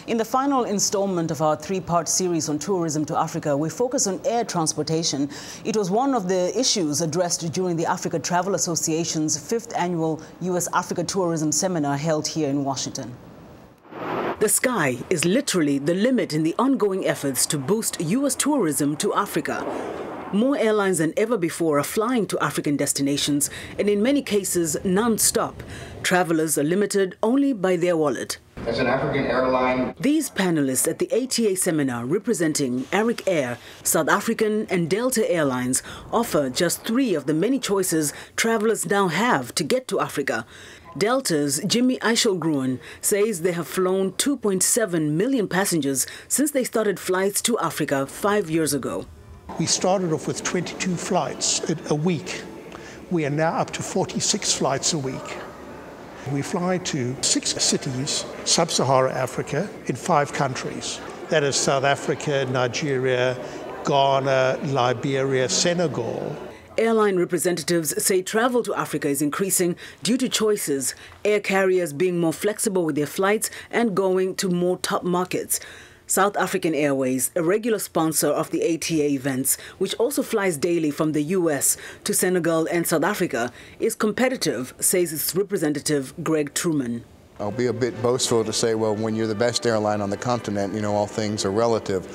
In the final installment of our three-part series on tourism to Africa, we focus on air transportation. It was one of the issues addressed during the Africa Travel Association's 5th annual U.S.-Africa Tourism Seminar held here in Washington. The sky is literally the limit in the ongoing efforts to boost U.S. tourism to Africa. More airlines than ever before are flying to African destinations, and in many cases, non-stop. Travelers are limited only by their wallet. As an African airline, these panelists at the ATA seminar, representing Arik Air, South African and Delta Airlines, offer just 3 of the many choices travelers now have to get to Africa. Delta's Jimmy Eichelgruen says they have flown 2.7 million passengers since they started flights to Africa 5 years ago. We started off with 22 flights a week. We are now up to 46 flights a week. We fly to 6 cities, sub-Saharan Africa, in 5 countries. That is South Africa, Nigeria, Ghana, Liberia, Senegal. Airline representatives say travel to Africa is increasing due to choices, air carriers being more flexible with their flights and going to more top markets. South African Airways, a regular sponsor of the ATA events, which also flies daily from the US to Senegal and South Africa, is competitive, says its representative Greg Truman. I'll be a bit boastful to say, well, when you're the best airline on the continent, you know, all things are relative.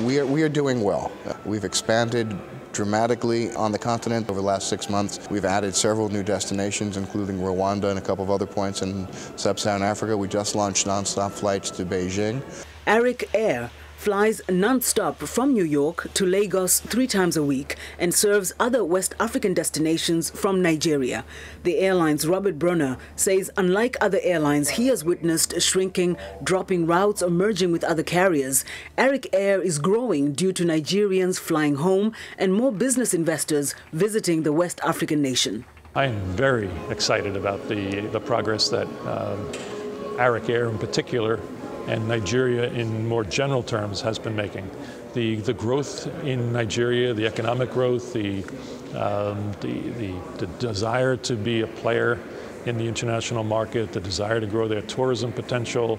We are doing well. We've expanded dramatically on the continent over the last 6 months. We've added several new destinations, including Rwanda and a couple of other points in sub-Saharan Africa. We just launched non-stop flights to Beijing. Arik Air flies non-stop from New York to Lagos 3 times a week and serves other West African destinations from Nigeria. The airline's Robert Brunner says unlike other airlines he has witnessed shrinking, dropping routes or merging with other carriers, Arik Air is growing due to Nigerians flying home and more business investors visiting the West African nation. I am very excited about the progress that Arik Air in particular and Nigeria in more general terms has been making. The growth in Nigeria, the economic growth, the desire to be a player in the international market, the desire to grow their tourism potential,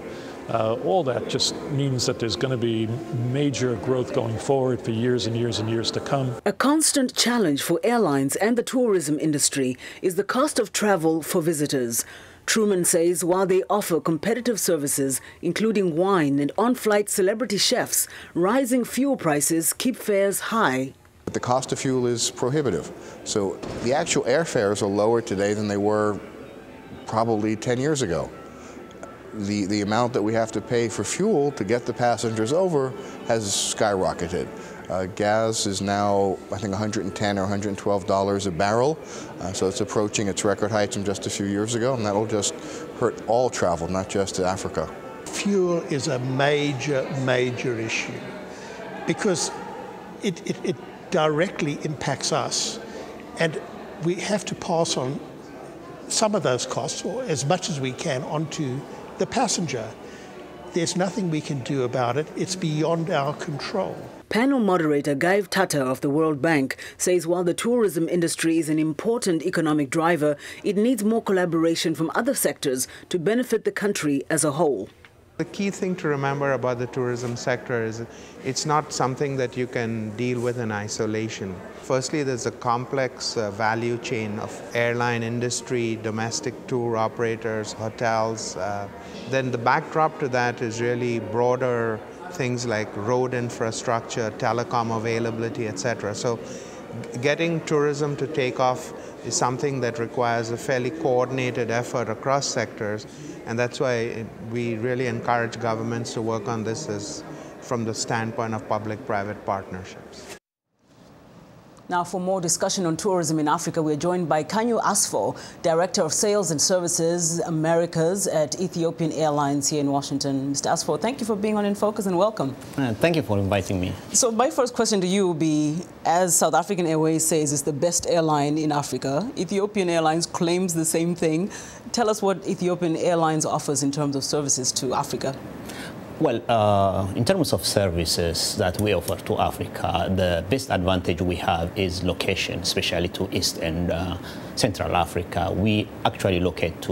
all that just means that there's going to be major growth going forward for years and years and years to come. A constant challenge for airlines and the tourism industry is the cost of travel for visitors. Truman says while they offer competitive services, including wine and on-flight celebrity chefs, rising fuel prices keep fares high. The cost of fuel is prohibitive. So the actual airfares are lower today than they were probably 10 years ago. The amount that we have to pay for fuel to get the passengers over has skyrocketed. Gas is now, I think, $110 or $112 a barrel, so it's approaching its record heights from just a few years ago, and that'll just hurt all travel, not just to Africa. Fuel is a major, major issue because it directly impacts us, and we have to pass on some of those costs, or as much as we can, onto the passenger. There's nothing we can do about it. It's beyond our control. Panel moderator Guy Tata of the World Bank says while the tourism industry is an important economic driver, it needs more collaboration from other sectors to benefit the country as a whole. The key thing to remember about the tourism sector is it's not something that you can deal with in isolation. Firstly, there's a complex value chain of airline industry, domestic tour operators, hotels. Then the backdrop to that is really broader things like road infrastructure, telecom availability, etc. So getting tourism to take off is something that requires a fairly coordinated effort across sectors, and that's why we really encourage governments to work on this from the standpoint of public-private partnerships. Now, for more discussion on tourism in Africa, we're joined by Kagnew Asfaw, Director of Sales and Services Americas at Ethiopian Airlines here in Washington. Mr. Asfaw, thank you for being on In Focus and welcome. Thank you for inviting me. So my first question to you will be, as South African Airways says it's the best airline in Africa, Ethiopian Airlines claims the same thing. Tell us what Ethiopian Airlines offers in terms of services to Africa. Well, in terms of services that we offer to Africa, the best advantage we have is location, especially to East and Central Africa. We actually locate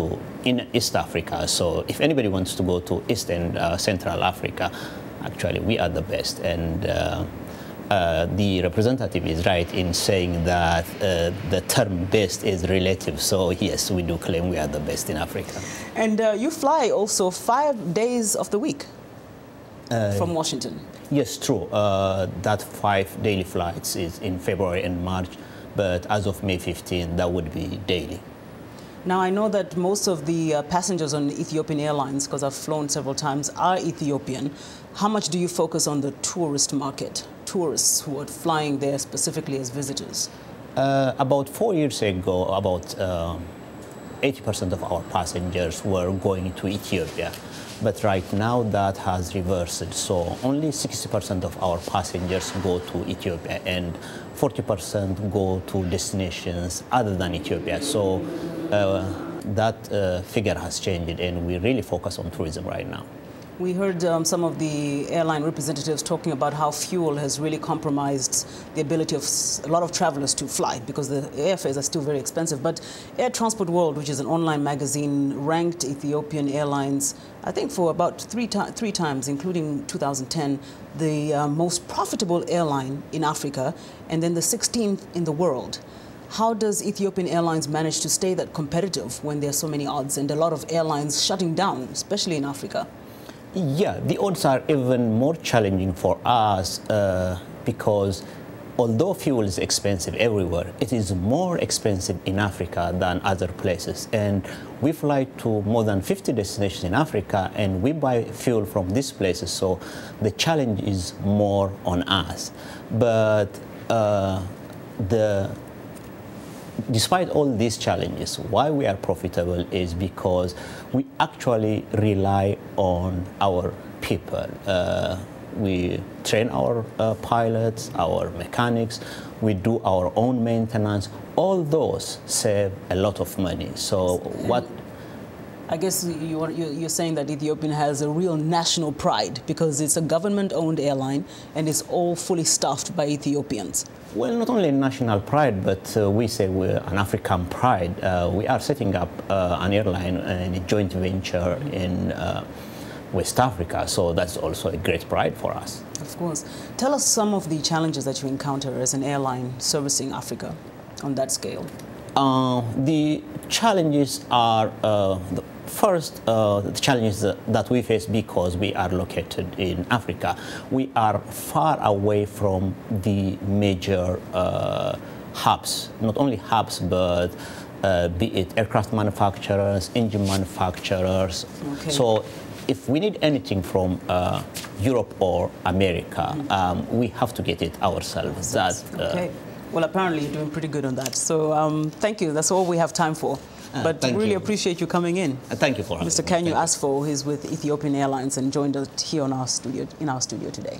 in East Africa, so if anybody wants to go to East and Central Africa, actually we are the best. And the representative is right in saying that the term best is relative, so yes, we do claim we are the best in Africa. And you fly also 5 days of the week from Washington. Yes, true. That 5 daily flights is in February and March, but as of May 15, that would be daily. Now, I know that most of the passengers on Ethiopian Airlines, because I've flown several times, are Ethiopian. How much do you focus on the tourist market, tourists who are flying there specifically as visitors? About 4 years ago, about 80% of our passengers were going to Ethiopia. But right now that has reversed, so only 60% of our passengers go to Ethiopia and 40% go to destinations other than Ethiopia. So that figure has changed, and we really focus on tourism right now. We heard some of the airline representatives talking about how fuel has really compromised the ability of a lot of travelers to fly because the airfares are still very expensive. But Air Transport World, which is an online magazine, ranked Ethiopian Airlines, I think for about three times, including 2010, the most profitable airline in Africa and then the 16th in the world. How does Ethiopian Airlines manage to stay that competitive when there are so many odds and a lot of airlines shutting down, especially in Africa? Yeah, the odds are even more challenging for us because although fuel is expensive everywhere, it is more expensive in Africa than other places. And we fly to more than 50 destinations in Africa and we buy fuel from these places, so the challenge is more on us. But despite all these challenges, why we are profitable is because we actually rely on our people. We train our pilots, our mechanics, we do our own maintenance. All those save a lot of money. So what? I guess you're saying that Ethiopian has a real national pride because it's a government-owned airline and it's all fully staffed by Ethiopians. Well, not only national pride, but we say we're an African pride. We are setting up an airline and a joint venture in West Africa, so that's also a great pride for us. Of course. Tell us some of the challenges that you encounter as an airline servicing Africa on that scale. The challenges are, first, the challenges that we face because we are located in Africa. We are far away from the major hubs, not only hubs, but be it aircraft manufacturers, engine manufacturers. Okay. So if we need anything from Europe or America, we have to get it ourselves. Okay. Well, apparently you're doing pretty good on that. So thank you. That's all we have time for. But really appreciate you coming in. Thank you for having me. Mr. Kagnew Asfaw is with Ethiopian Airlines and joined us here in our studio today.